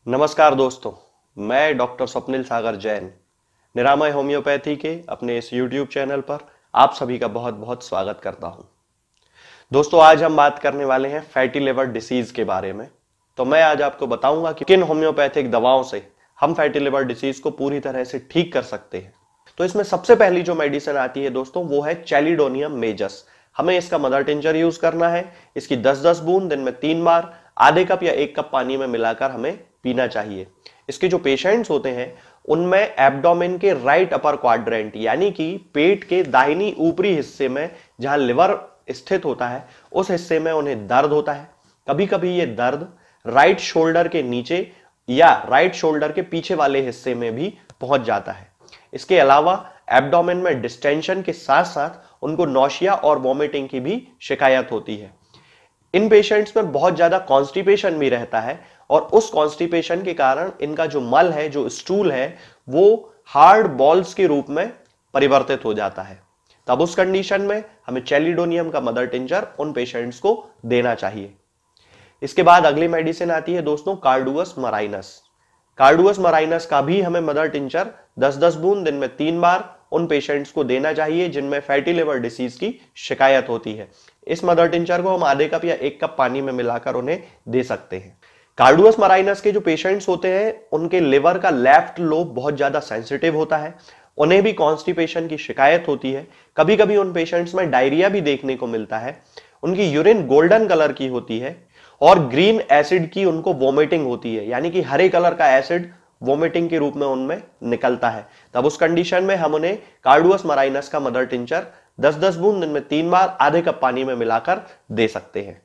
नमस्कार दोस्तों, मैं डॉक्टर स्वप्निल सागर जैन निरामय होम्योपैथी के अपने इस YouTube चैनल पर आप सभी का बहुत बहुत स्वागत करता हूं। दोस्तों, आज हम बात करने वाले हैं फैटी लिवर डिसीज के बारे में। तो मैं आज आपको बताऊंगा कि किन होम्योपैथिक दवाओं से हम फैटी लिवर डिसीज को पूरी तरह से ठीक कर सकते हैं। तो इसमें सबसे पहली जो मेडिसिन आती है दोस्तों, वो है चैलिडोनियम मेजस। हमें इसका मदर टिंचर यूज करना है। इसकी 10-10 बूंद दिन में 3 बार आधे कप या 1 कप पानी में मिलाकर हमें पीना चाहिए। इसके जो पेशेंट्स होते हैं उनमें एब्डोमेन के राइट अपर क्वाड्रेंट यानी कि पेट के दाहिनी ऊपरी हिस्से में जहां लिवर स्थित होता है उस हिस्से में उन्हें दर्द होता है। कभी कभी ये दर्द राइट शोल्डर के नीचे या राइट शोल्डर के पीछे वाले हिस्से में भी पहुंच जाता है। इसके अलावा एब्डोमेन में डिस्टेंशन के साथ साथ उनको नौशिया और वॉमिटिंग की भी शिकायत होती है। इन पेशेंट्स में बहुत ज्यादा कॉन्स्टिपेशन भी रहता है और उस कॉन्स्टिपेशन के कारण इनका जो मल है, जो स्टूल है, वो हार्ड बॉल्स के रूप में परिवर्तित हो जाता है। तब उस कंडीशन में हमें चैलिडोनियम का मदर टिंचर उन पेशेंट्स को देना चाहिए। इसके बाद अगली मेडिसिन आती है दोस्तों कार्डुअस मराइनस। कार्डुअस मराइनस का भी हमें मदर टिंचर 10-10 बूंद दिन में 3 बार उन पेशेंट्स को देना चाहिए जिनमें फैटी लिवर डिसीज की शिकायत होती है। इस मदर टिंचर को हम आधे कप या 1 कप पानी में मिलाकर उन्हें दे सकते हैं। कार्डुअस मराइनस के जो पेशेंट्स होते हैं उनके लिवर का लेफ्ट लोब बहुत ज्यादा सेंसिटिव होता है। उन्हें भी कॉन्स्टिपेशन की शिकायत होती है। कभी कभी उन पेशेंट्स में डायरिया भी देखने को मिलता है। उनकी यूरिन गोल्डन कलर की होती है और ग्रीन एसिड की उनको वोमिटिंग होती है, यानी कि हरे कलर का एसिड वोमिटिंग के रूप में उनमें निकलता है। तब उस कंडीशन में हम उन्हें कार्डुअस मराइनस का मदर टिंचर 10-10 बूंद दिन में 3 बार आधे कप पानी में मिलाकर दे सकते हैं।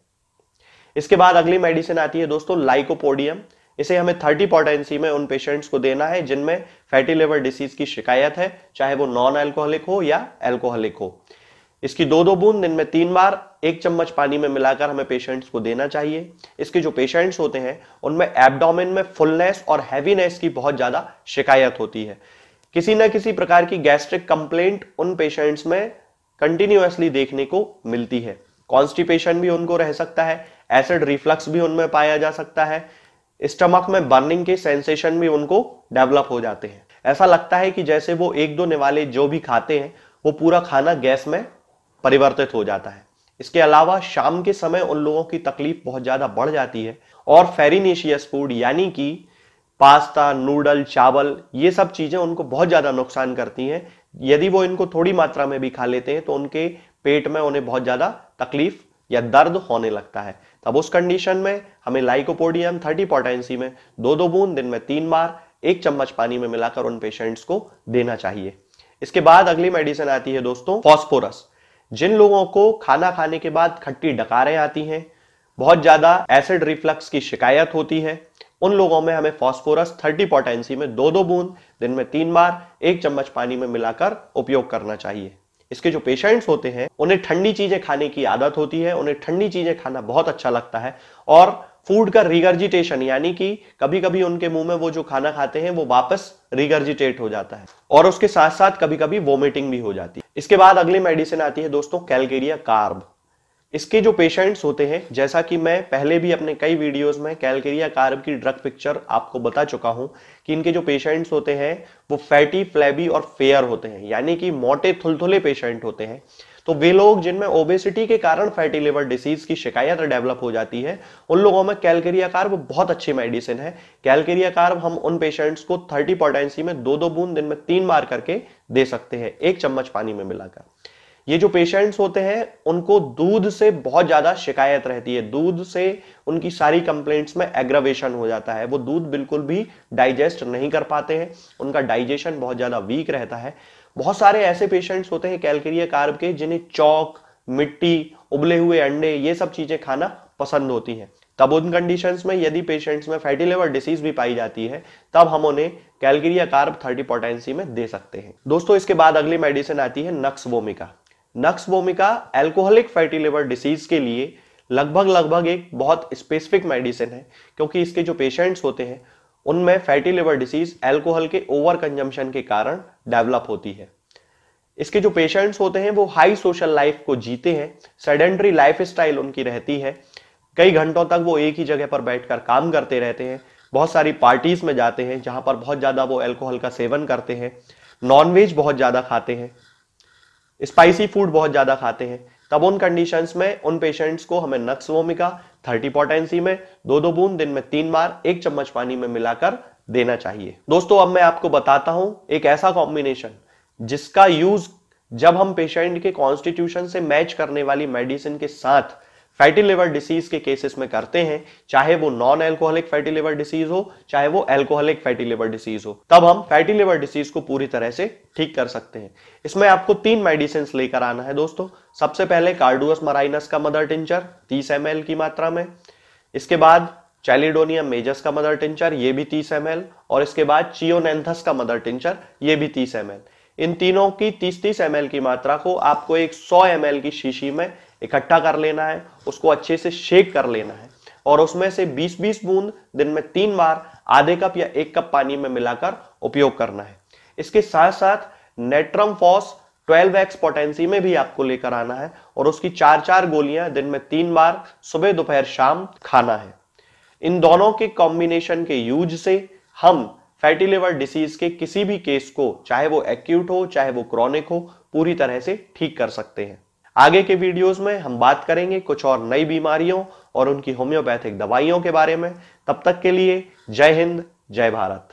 इसके बाद अगली मेडिसिन आती है दोस्तों लाइकोपोडियम। इसे हमें 30 पोटेंसी में उन पेशेंट्स को देना है जिनमें फैटी लिवर डिसीज की शिकायत है, चाहे वो नॉन अल्कोहलिक हो या अल्कोहलिक हो। इसकी 2-2 बूंद दिन में 3 बार 1 चम्मच पानी में मिलाकर हमें पेशेंट्स को देना चाहिए। इसके जो पेशेंट्स होते हैं उनमें एब्डोमेन में फुलनेस और हैवीनेस की बहुत ज्यादा शिकायत होती है। किसी न किसी प्रकार की गैस्ट्रिक कंप्लेंट उन पेशेंट्स में कंटिन्यूअसली देखने को मिलती है। कॉन्स्टिपेशन भी उनको रह सकता है, एसिड रिफ्लक्स भी उनमें पाया जा सकता है, स्टमक में बर्निंग के सेंसेशन भी उनको डेवलप हो जाते हैं। ऐसा लगता है कि जैसे वो 1-2 निवाले जो भी खाते हैं वो पूरा खाना गैस में परिवर्तित हो जाता है। इसके अलावा शाम के समय उन लोगों की तकलीफ बहुत ज्यादा बढ़ जाती है और फेरिनेशियस फूड यानी कि पास्ता, नूडल, चावल, ये सब चीजें उनको बहुत ज्यादा नुकसान करती हैं। यदि वो इनको थोड़ी मात्रा में भी खा लेते हैं तो उनके पेट में उन्हें बहुत ज्यादा तकलीफ या दर्द होने लगता है। तब उस कंडीशन में हमें लाइकोपोडियम 30 पोटेंसी में 2-2 बूंद दिन में 3 बार 1 चम्मच पानी में मिलाकर उन पेशेंट्स को देना चाहिए। इसके बाद अगली मेडिसिन आती है दोस्तों फास्फोरस। जिन लोगों को खाना खाने के बाद खट्टी डकारें आती हैं, बहुत ज्यादा एसिड रिफ्लक्स की शिकायत होती है, उन लोगों में हमें फास्फोरस 30 पोटेंसी में 2-2 बूंद दिन में 3 बार 1 चम्मच पानी में मिलाकर उपयोग करना चाहिए। इसके जो पेशेंट्स होते हैं उन्हें ठंडी चीजें खाने की आदत होती है, उन्हें ठंडी चीजें खाना बहुत अच्छा लगता है और फूड का रिगर्जिटेशन यानी कि कभी कभी उनके मुंह में वो जो खाना खाते हैं वो वापस रिगर्जिटेट हो जाता है और उसके साथ साथ कभी कभी वोमिटिंग भी हो जाती है। इसके बाद अगली मेडिसिन आती है दोस्तों कैलकेरिया कार्ब। इसके जो पेशेंट्स होते हैं, जैसा कि मैं पहले भी अपने कई वीडियोस में कैलकेरिया कार्ब की ड्रग पिक्चर आपको बता चुका हूं कि इनके जो पेशेंट्स होते हैं वो फैटी, फ्लैबी और फेयर होते हैं, यानी कि मोटे थुलथुले पेशेंट होते हैं। तो वे लोग जिनमें ओबेसिटी के कारण फैटी लिवर डिसीज की शिकायत डेवलप हो जाती है, उन लोगों में कैलकेरिया कार्ब बहुत अच्छी मेडिसिन है। कैलकेरिया कार्ब हम उन पेशेंट्स को 30 पोटेंसी में 2-2 बूंद दिन में 3 बार करके दे सकते हैं 1 चम्मच पानी में मिलाकर। ये जो पेशेंट्स होते हैं उनको दूध से बहुत ज्यादा शिकायत रहती है, दूध से उनकी सारी कंप्लेंट्स में एग्रावेशन हो जाता है, वो दूध बिल्कुल भी डाइजेस्ट नहीं कर पाते हैं, उनका डाइजेशन बहुत ज्यादा वीक रहता है। बहुत सारे ऐसे पेशेंट्स होते हैं कैलकेरिया कार्ब के जिन्हें चौक, मिट्टी, उबले हुए अंडे, ये सब चीजें खाना पसंद होती हैं। तब उन कंडीशंस में यदि पेशेंट्स में फैटी लिवर डिसीज भी पाई जाती है तब हम उन्हें कैलकेरिया कार्ब 30 पोटेंसी में दे सकते हैं। दोस्तों, इसके बाद अगली मेडिसिन आती है nux vomica. Nux vomica alcoholic fatty liver disease के लिए लगभग एक बहुत स्पेसिफिक मेडिसिन है, क्योंकि इसके जो पेशेंट्स होते हैं उनमें फैटी लिवर डिसीज अल्कोहल के ओवर कंजम्पशन के कारण डेवलप होती है। इसके जो पेशेंट्स होते हैं वो हाई सोशल लाइफ को जीते हैं, सेडेंटरी लाइफ स्टाइल उनकी रहती है, कई घंटों तक वो एक ही जगह पर बैठकर काम करते रहते हैं, बहुत सारी पार्टीज में जाते हैं जहां पर बहुत ज्यादा वो अल्कोहल का सेवन करते हैं, नॉनवेज बहुत ज्यादा खाते हैं, स्पाइसी फूड बहुत ज्यादा खाते हैं, तब उन कंडीशंस में उन पेशेंट्स को हमें नक्स वोमिका 30 पोटेंसी में 2-2 बूंद दिन में 3 बार 1 चम्मच पानी में मिलाकर देना चाहिए। दोस्तों अब मैं आपको बताता हूं एक ऐसा कॉम्बिनेशन जिसका यूज जब हम पेशेंट के कॉन्स्टिट्यूशन से मैच करने वाली मेडिसिन के साथ फैटी लिवर डिसीज के केसेस में करते हैं, चाहे वो non alcoholic fatty liver disease हो चाहे वो एल्कोहलिक फैटी लिवर डिसीज हो, तब हम फैटी लिवर डिसीज को पूरी तरह से ठीक कर सकते हैं। इसमें आपको 3 मेडिसिन लेकर आना है दोस्तों। सबसे पहले कार्डुअस मराइनस का मदर टिंचर 30 ml की मात्रा में, इसके बाद चैलिडोनियम मेजस का मदर टिंचर ये भी 30 ml, और इसके बाद चियोनेंथस का मदर टिंचर ये भी 30 ml। इन तीनों की 30-30 ml की मात्रा को आपको एक 100 ml की शीशी में इकट्ठा कर लेना है, उसको अच्छे से शेक कर लेना है और उसमें से 20-20 बूंद दिन में 3 बार आधे कप या 1 कप पानी में मिलाकर उपयोग करना है। इसके साथ साथ नेट्रम फॉस 12x पोटेंसी में भी आपको लेकर आना है और उसकी 4-4 गोलियां दिन में 3 बार सुबह दोपहर शाम खाना है। इन दोनों के कॉम्बिनेशन के यूज से हम फैटी लिवर डिसीज के किसी भी केस को, चाहे वो एक्यूट हो चाहे वो क्रॉनिक हो, पूरी तरह से ठीक कर सकते हैं। आगे के वीडियोस में हम बात करेंगे कुछ और नई बीमारियों और उनकी होम्योपैथिक दवाइयों के बारे में। तब तक के लिए जय हिंद, जय भारत।